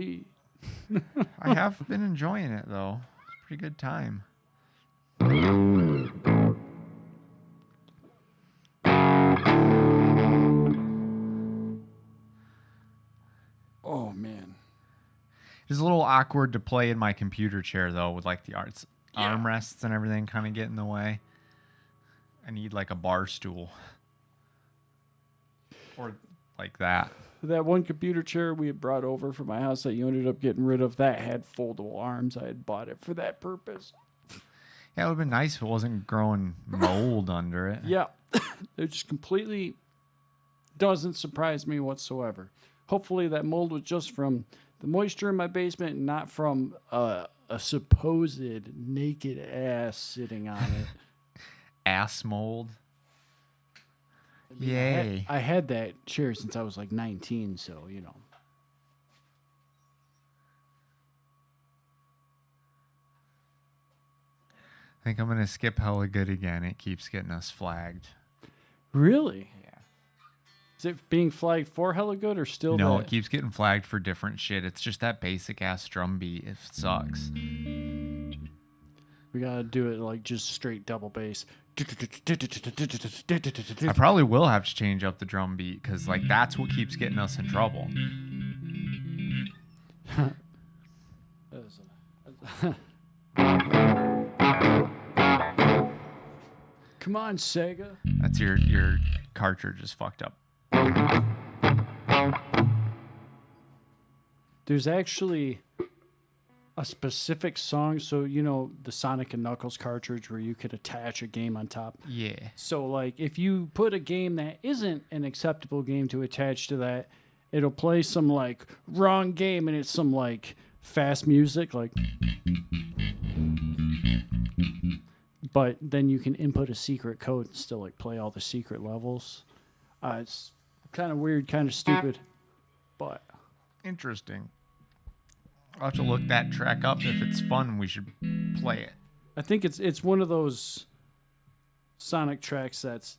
I have been enjoying it though. It's a pretty good time. Oh man. It's a little awkward to play in my computer chair though, with like the armrests and everything kind of get in the way. I need like a bar stool. Or like that. That one computer chair we had brought over from my house that you ended up getting rid of, that had foldable arms. I had bought it for that purpose. Yeah, it would have been nice if it wasn't growing mold under it. Yeah. It just completely doesn't surprise me whatsoever. Hopefully that mold was just from the moisture in my basement and not from a supposed naked ass sitting on it. Ass mold. I mean, Yay. I had that chair since I was like 19, so, you know. I think I'm going to skip Hella Good again. It keeps getting us flagged. Really? Yeah. Is it being flagged for hella good or still No, that? it keeps getting flagged for different shit. It's just that basic ass drum beat. It sucks. We gotta do it like just straight double bass. I probably will have to change up the drum beat because like that's what keeps getting us in trouble. Come on, Sega. That's your cartridge is fucked up. There's actually a specific song, so you know the Sonic and Knuckles cartridge where you could attach a game on top. Yeah. So like if you put a game that isn't an acceptable game to attach to that, it'll play some like wrong game and it's some like fast music like, but then you can input a secret code and still like play all the secret levels. It's kind of weird, kind of stupid, but Interesting. I'll have to look that track up. If it's fun, we should play it. I think it's one of those Sonic tracks that's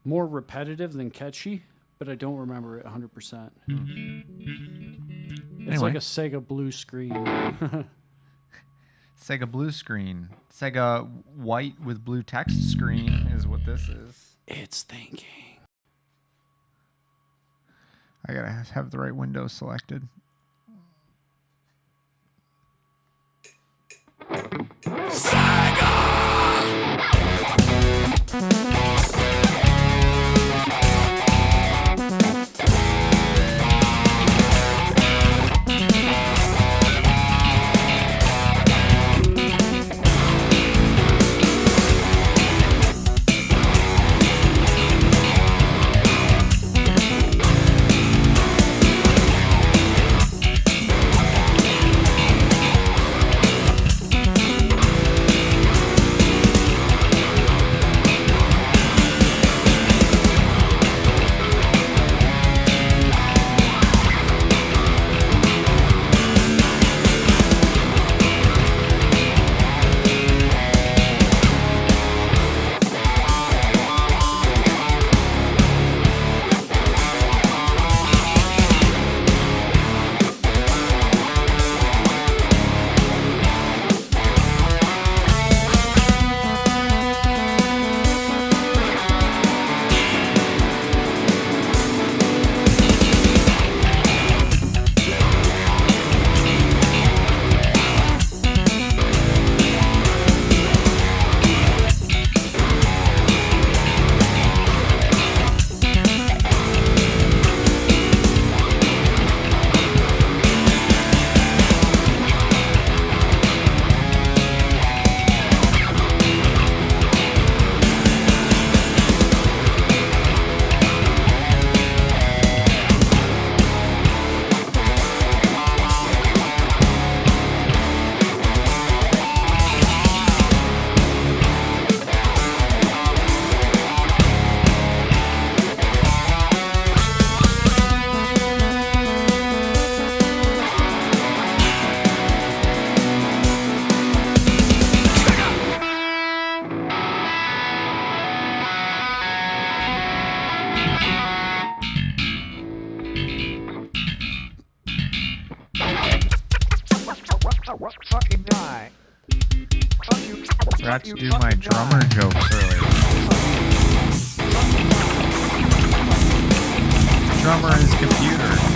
more repetitive than catchy, but I don't remember it 100%. It's Anyway. like a Sega blue screen. Sega blue screen. Sega white with blue text screen is what this is. It's thinking. I gotta have the right window selected. Fucking die. Fuck you. Forgot to do my drummer jokes earlier. Drummer is computer.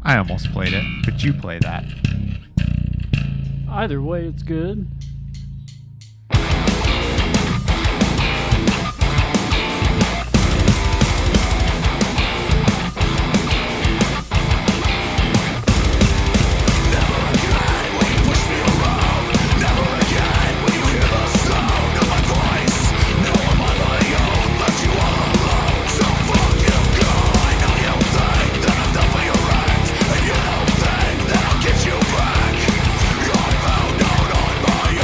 I almost played it, but you play that. Either way, it's good. Get you back. You're bound out on my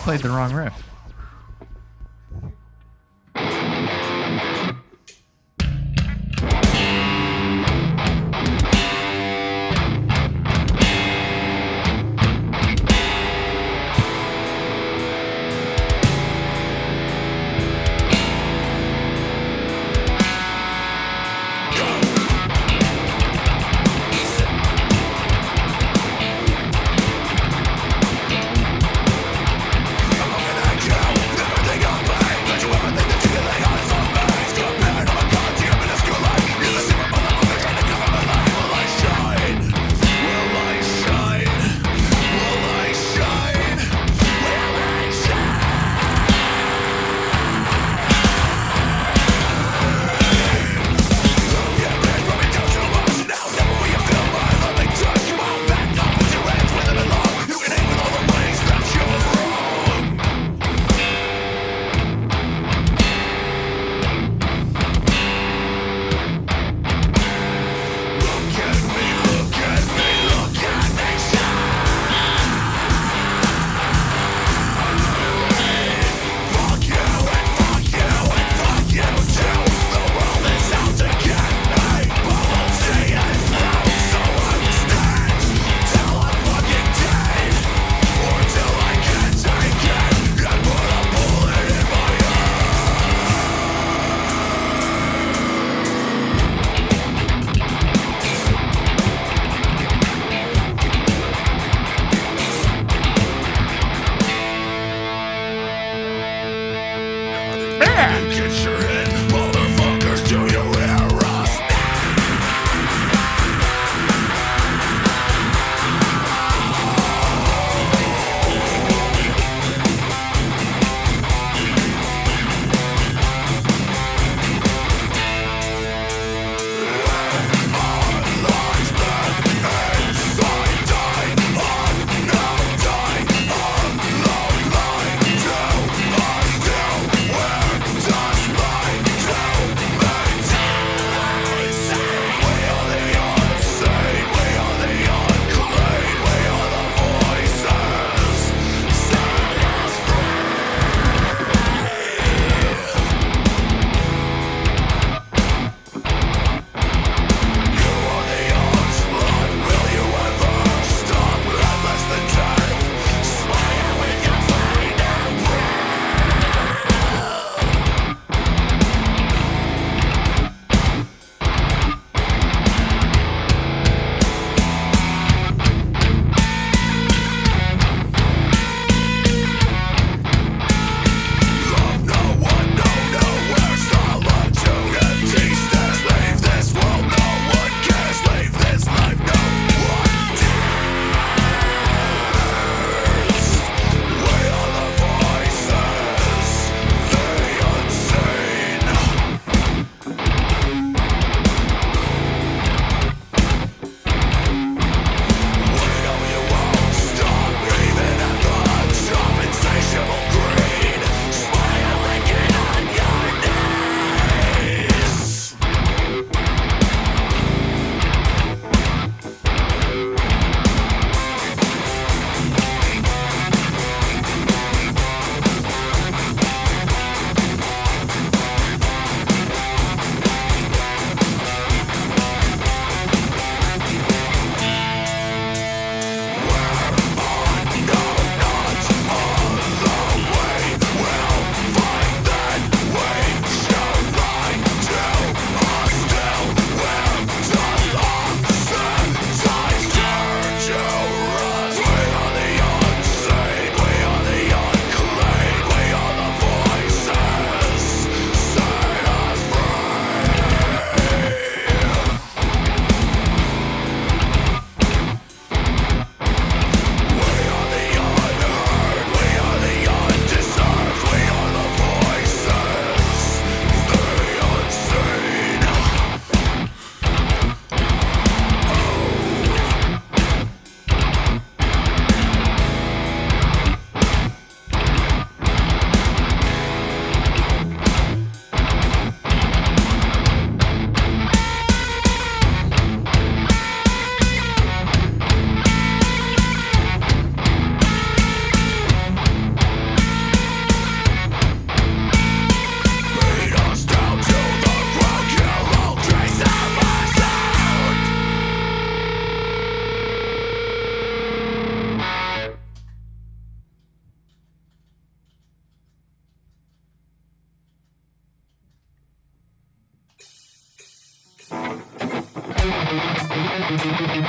played the wrong riff. Get your head, motherfuckers, do you hear us? Does my You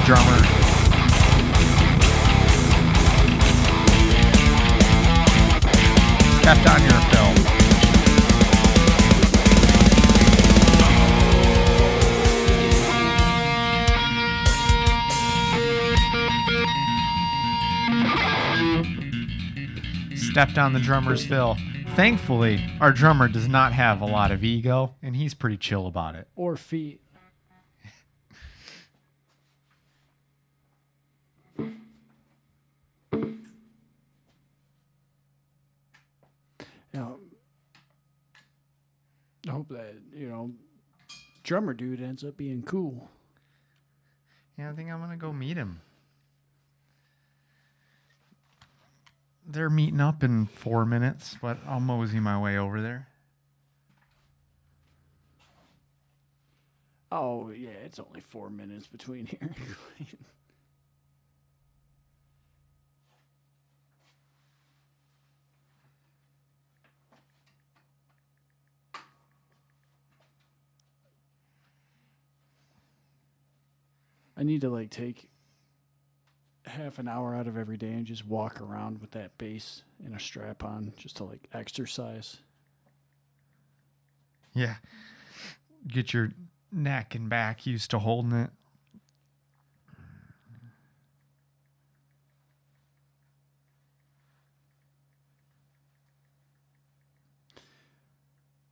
Sorry, drummer. Stepped on your Phil. Stepped on the drummer's Phil. Thankfully, our drummer does not have a lot of ego, and he's pretty chill about it. Or feet. I hope that, drummer dude ends up being cool. Yeah, I think I'm going to go meet him. They're meeting up in 4 minutes, but I'll mosey my way over there. Oh, yeah, it's only 4 minutes between here. I need to take half an hour out of every day and just walk around with that bass and a strap on just to exercise. Yeah. Get your neck and back used to holding it.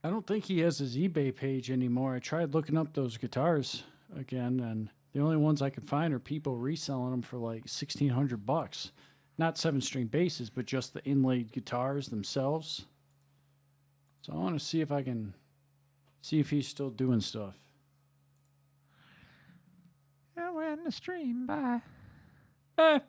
I don't think he has his eBay page anymore. I tried looking up those guitars again, and the only ones I could find are people reselling them for $1,600. Not 7-string basses, but just the inlaid guitars themselves. So I want to see if I can see if he's still doing stuff. Yeah, we're in the stream. Bye. Eh.